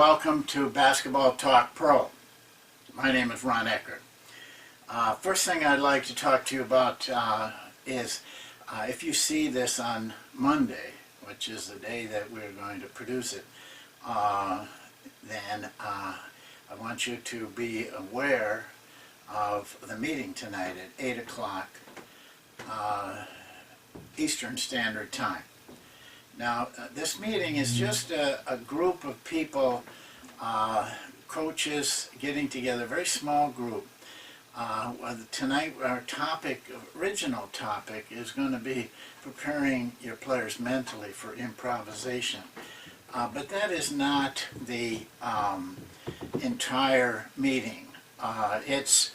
welcome to Basketball Talk Pro. My name is Ron Eckert. First thing I'd like to talk to you about is if you see this on Monday, which is the day that we're going to produce it, then I want you to be aware of the meeting tonight at 8 o'clock Eastern Standard Time. Now, this meeting is just a group of people, coaches getting together, a very small group. Tonight, our original topic, is going to be preparing your players mentally for improvisation. But that is not the entire meeting. It's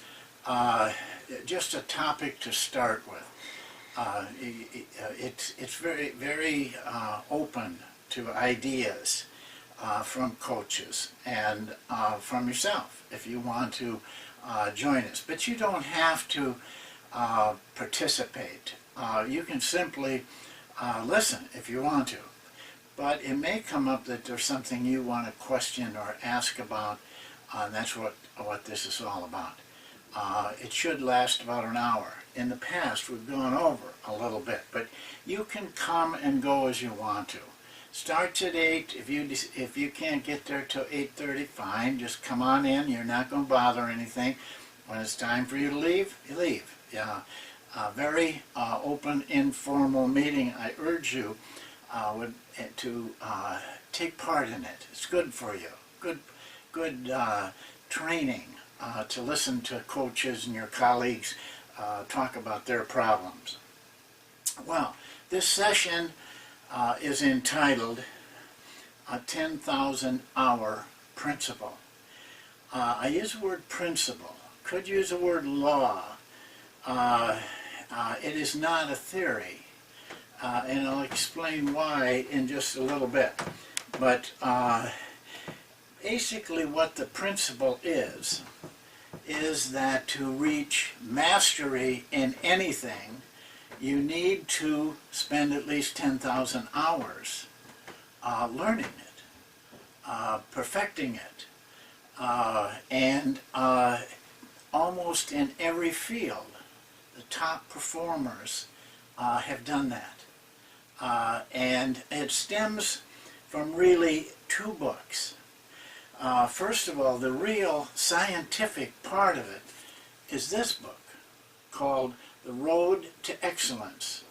just a topic to start with. It's very open to ideas from coaches and from yourself if you want to join us. But you don't have to participate. You can simply listen if you want to. But it may come up that there's something you want to question or ask about, and that's what this is all about. It should last about an hour. In the past, we've gone over a little bit, but you can come and go as you want to. Starts at 8. If you can't get there till 8:30, fine. Just come on in. You're not going to bother anything. When it's time for you to leave, you leave. Yeah, very open, informal meeting. I urge you to take part in it. It's good for you. Good training to listen to coaches and your colleagues talk about their problems. Well, this session is entitled a 10,000 Hour Principle. I use the word principle. Could use the word law. It is not a theory, and I'll explain why in just a little bit. But basically what the principle is that to reach mastery in anything, you need to spend at least 10,000 hours learning it, perfecting it, and almost in every field, the top performers have done that. And it stems from really two books. First of all, the real scientific part of it is this book called The Road to Excellence.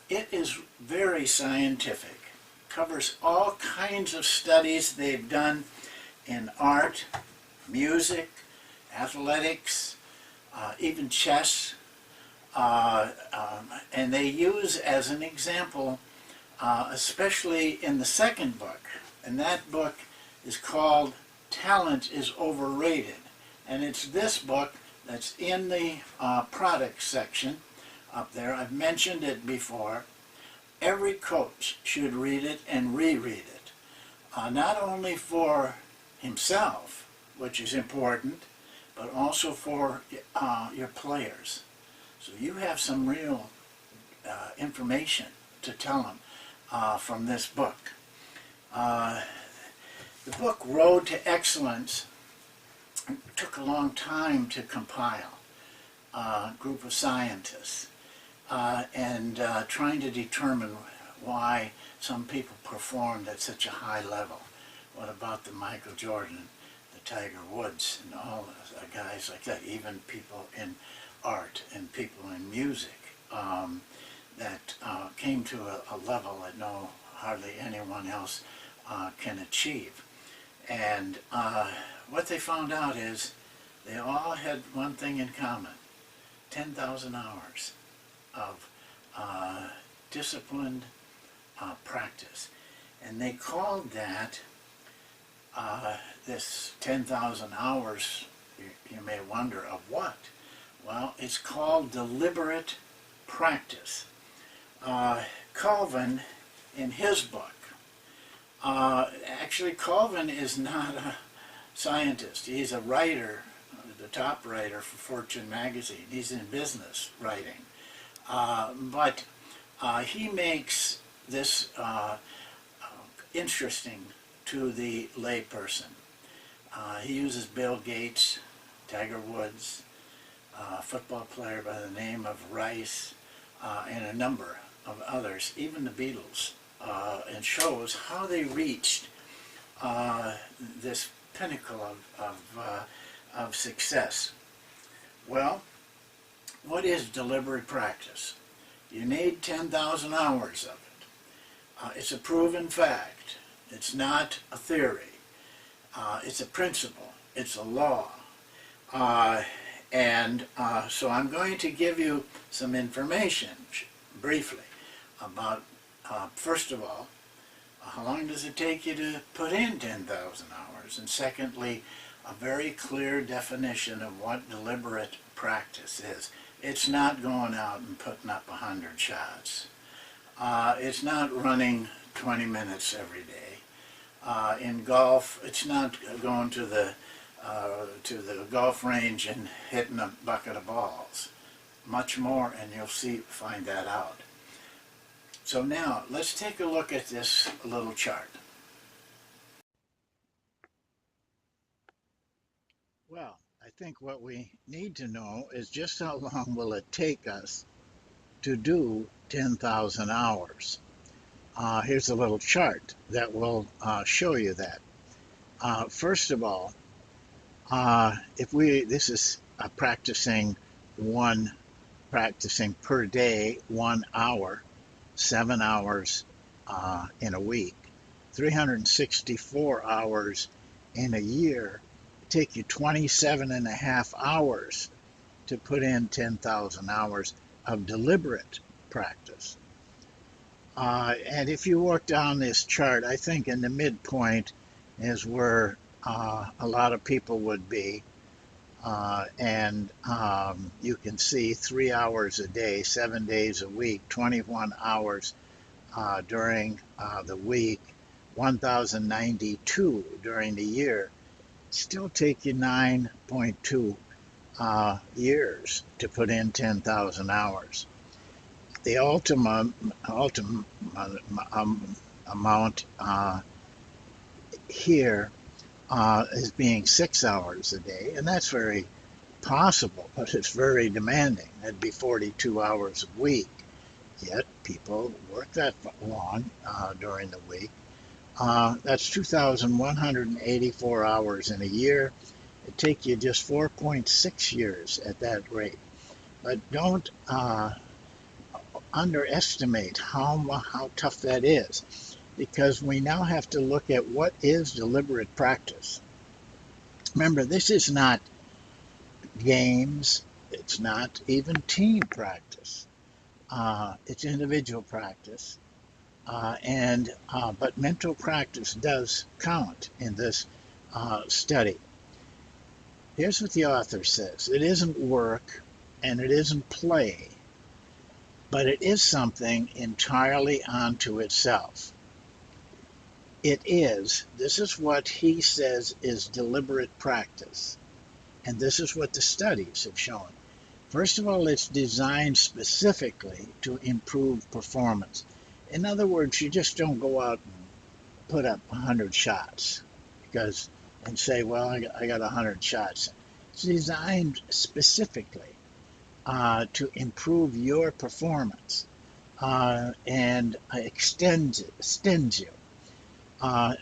It is very scientific, covers all kinds of studies they've done in art, music, athletics, even chess, and they use as an example, especially in the second book, and that book is called Talent is Overrated, and it's this book that's in the product section up there. I've mentioned it before. Every coach should read it and reread it, not only for himself, which is important, but also for your players. So you have some real information to tell them from this book. The book Road to Excellence took a long time to compile. A group of scientists and trying to determine why some people performed at such a high level. What about the Michael Jordan, the Tiger Woods, and all the guys like that, even people in art and people in music that came to a level that hardly anyone else can achieve. And what they found out is they all had one thing in common: 10,000 hours of disciplined practice. And they called that, this 10,000 hours, you may wonder, of what? Well, it's called deliberate practice. Calvin, in his book, actually Calvin is not a scientist. He's a writer, the top writer for Fortune magazine. He's in business writing. But he makes this interesting to the layperson. He uses Bill Gates, Tiger Woods, a football player by the name of Rice, and a number of others, even the Beatles, and shows how they reached this pinnacle of success. Well, what is deliberate practice? You need 10,000 hours of it. It's a proven fact. It's not a theory. It's a principle. It's a law. So I'm going to give you some information briefly about, first of all, how long does it take you to put in 10,000 hours? And secondly, a very clear definition of what deliberate practice is. It's not going out and putting up 100 shots. It's not running 20 minutes every day. In golf, it's not going to the golf range and hitting a bucket of balls. Much more, and you'll find that out. So now, let's take a look at this little chart. Well, I think what we need to know is just how long will it take us to do 10,000 hours. Here's a little chart that will show you that. First of all, this is practicing per day, 1 hour, 7 hours in a week, 364 hours in a year. It take you 27 and a half hours to put in 10,000 hours of deliberate practice. And if you work down this chart, I think in the midpoint is where a lot of people would be. You can see 3 hours a day, 7 days a week, 21 hours during the week, 1,092 during the year. Still take you 9.2 years to put in 10,000 hours. The ultimate amount here is being 6 hours a day, and that's very possible, but it's very demanding. That'd be 42 hours a week. Yet people work that long during the week. That's 2,184 hours in a year. It'd take you just 4.6 years at that rate. But don't underestimate how tough that is, because we now have to look at what is deliberate practice. Remember, this is not games. It's not even team practice. It's individual practice. But mental practice does count in this study. Here's what the author says. It isn't work and it isn't play, but it is something entirely unto itself. This is what he says is deliberate practice. And this is what the studies have shown. First of all, it's designed specifically to improve performance. In other words, you just don't go out and put up 100 shots and say, well, I got 100 shots. It's designed specifically to improve your performance and extends you.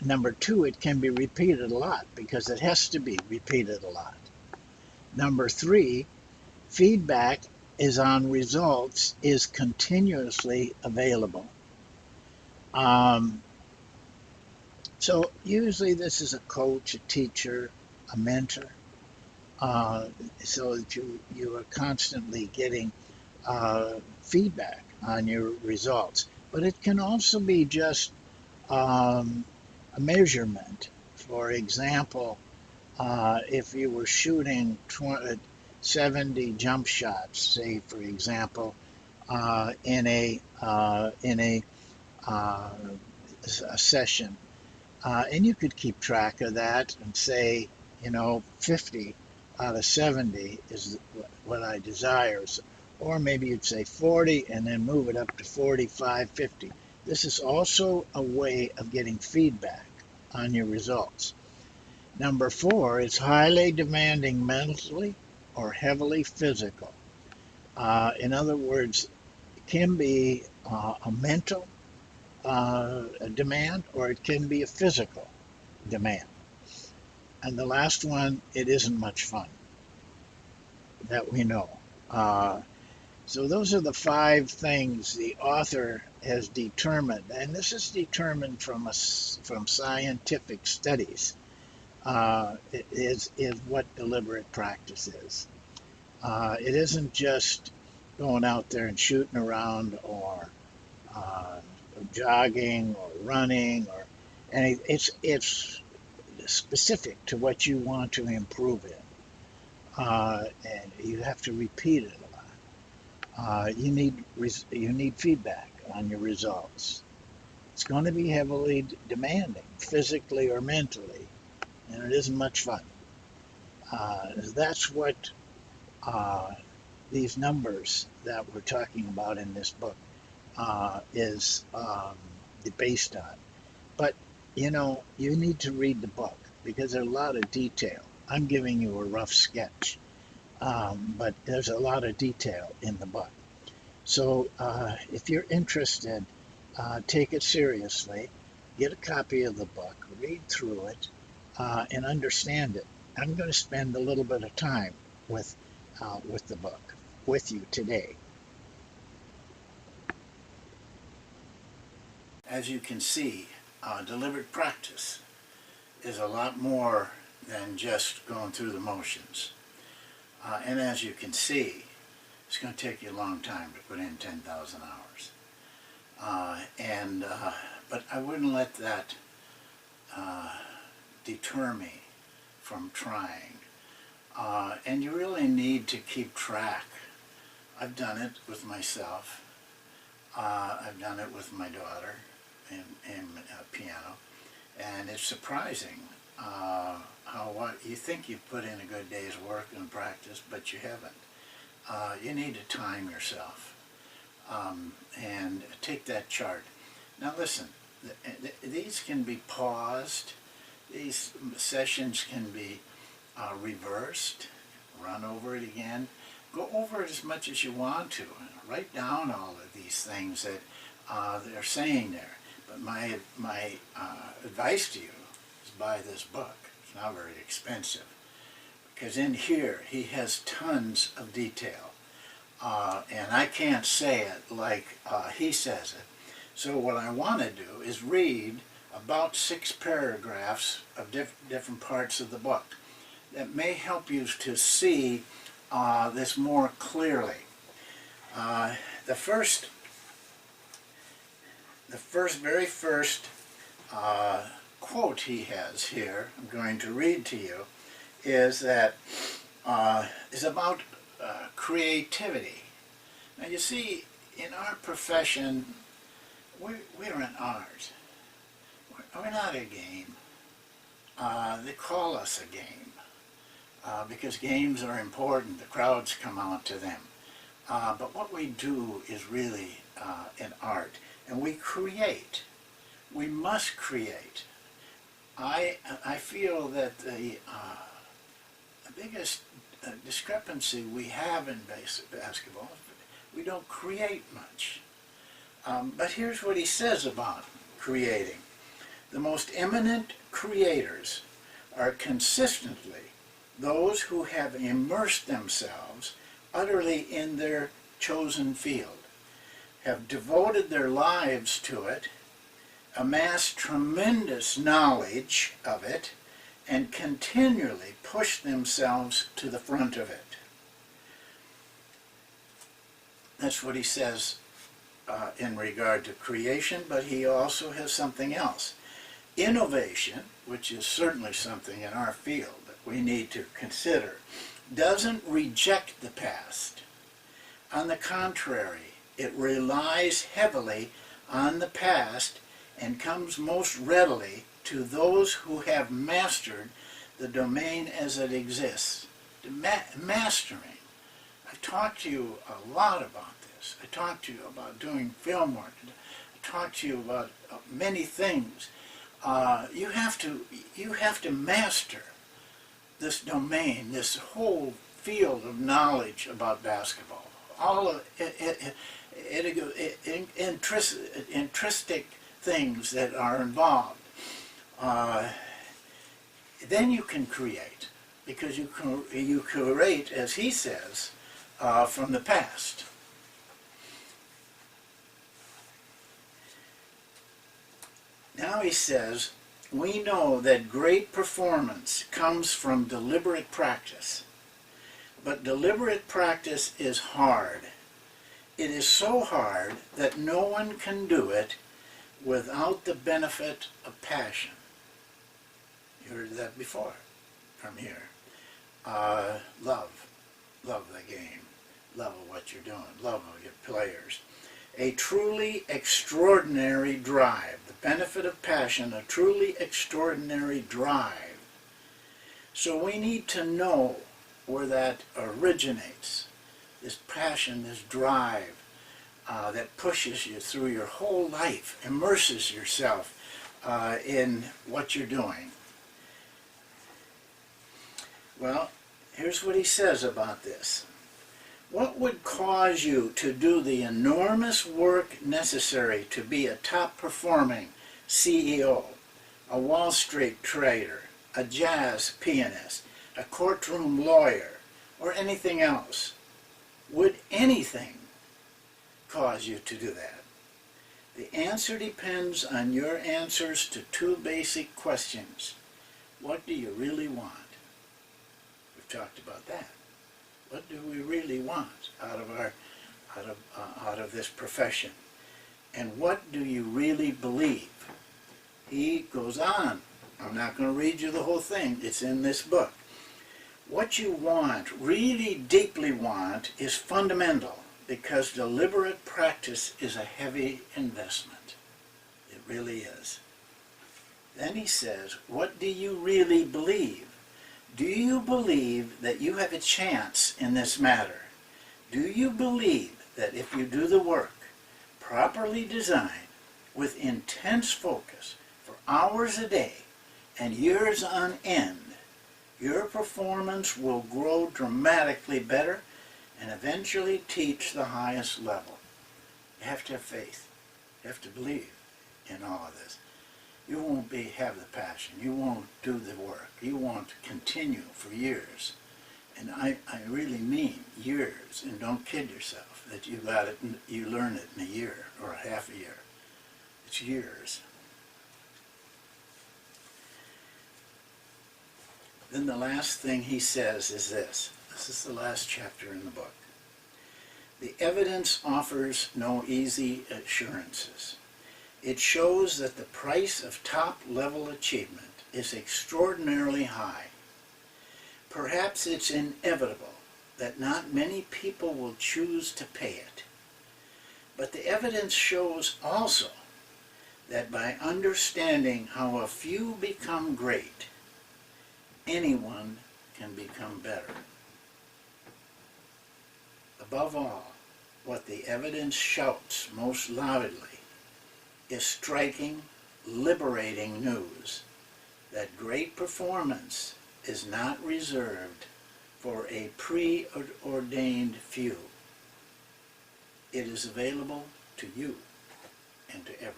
Number two, it can be repeated a lot because it has to be repeated a lot. Number three, feedback on results is continuously available. So usually this is a coach, a teacher, a mentor, so that you are constantly getting feedback on your results. But it can also be just a measurement. For example, if you were shooting 70 jump shots, say for example, in a session, and you could keep track of that and say, 50 out of 70 is what I desire. Or maybe you'd say 40 and then move it up to 45, 50. This is also a way of getting feedback. on your results. Number 4, it's highly demanding mentally or heavily physical. In other words, it can be a mental demand or it can be a physical demand. And the last one, it isn't much fun that we know. Uh, so those are the 5 things the author has determined, and this is determined from scientific studies. Is what deliberate practice is. It isn't just going out there and shooting around or uh, jogging or running or any. It's specific to what you want to improve in, and you have to repeat it a lot. You need feedback on your results. It's going to be heavily demanding, physically or mentally, and it isn't much fun. That's what uh, these numbers that we're talking about in this book is based on. But you need to read the book because there's a lot of detail. I'm giving you a rough sketch, but there's a lot of detail in the book. So if you're interested, take it seriously, get a copy of the book, read through it, and understand it. I'm going to spend a little bit of time with the book with you today. As you can see, deliberate practice is a lot more than just going through the motions. And as you can see, it's going to take you a long time to put in 10,000 hours. But I wouldn't let that deter me from trying. And you really need to keep track. I've done it with myself. I've done it with my daughter in piano. And it's surprising how what you think you put in a good day's work and practice, but you haven't. You need to time yourself and take that chart. Now listen, these can be paused. These sessions can be reversed, run over it again. Go over it as much as you want to. Write down all of these things that they're saying there. But my advice to you is buy this book. It's not very expensive. Because in here, he has tons of detail. And I can't say it like he says it. So what I want to do is read about 6 paragraphs of different parts of the book that may help you to see this more clearly. The very first quote he has here, I'm going to read to you, is about creativity. Now you see, in our profession, we're an art. We're not a game. They call us a game because games are important. The crowds come out to them. But what we do is really an art. And we create. We must create. I feel that the biggest discrepancy we have in basketball, we don't create much. But here's what he says about creating. The most eminent creators are consistently those who have immersed themselves utterly in their chosen field, have devoted their lives to it, amassed tremendous knowledge of it, and continually push themselves to the front of it. That's what he says in regard to creation, but he also has something else. Innovation, which is certainly something in our field that we need to consider, doesn't reject the past. On the contrary, it relies heavily on the past and comes most readily to those who have mastered the domain as it exists. Mastering. I've talked to you a lot about this. I talked to you about doing film work. I talked to you about many things. you have to master this domain, this whole field of knowledge about basketball. All of intrinsic things that are involved. Then you can create, because you create, as he says, from the past. Now he says, we know that great performance comes from deliberate practice. But deliberate practice is hard. It is so hard that no one can do it without the benefit of passion. You heard that before from here. Love the game. Love of what you're doing. Love of your players. A truly extraordinary drive. The benefit of passion, a truly extraordinary drive. So we need to know where that originates. This passion, this drive that pushes you through your whole life, immerses yourself in what you're doing. Well, here's what he says about this. What would cause you to do the enormous work necessary to be a top-performing CEO, a Wall Street trader, a jazz pianist, a courtroom lawyer, or anything else? Would anything cause you to do that? The answer depends on your answers to two basic questions. What do you really want? We've talked about that. What do we really want out of this profession? And what do you really believe? He goes on. I'm not going to read you the whole thing. It's in this book. What you want, really deeply want, is fundamental, because deliberate practice is a heavy investment. It really is. Then he says, what do you really believe? Do you believe that you have a chance in this matter? Do you believe that if you do the work, properly designed, with intense focus, for hours a day and years on end, your performance will grow dramatically better and eventually teach the highest level? You have to have faith. You have to believe in all of this. You won't have the passion. You won't do the work. You won't continue for years. And I really mean years. And don't kid yourself that you got it, you learn it in a year or a half a year. It's years. Then the last thing he says is this. This is the last chapter in the book. The evidence offers no easy assurances. It shows that the price of top-level achievement is extraordinarily high. Perhaps it's inevitable that not many people will choose to pay it. But the evidence shows also that by understanding how a few become great, anyone can become better. Above all, what the evidence shouts most loudly is striking, liberating news that great performance is not reserved for a preordained few. It is available to you and to everyone.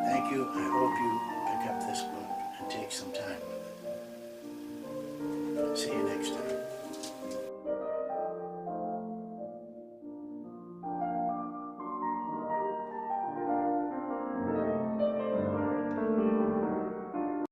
Thank you. I hope you pick up this book and take some time with it. See you next time.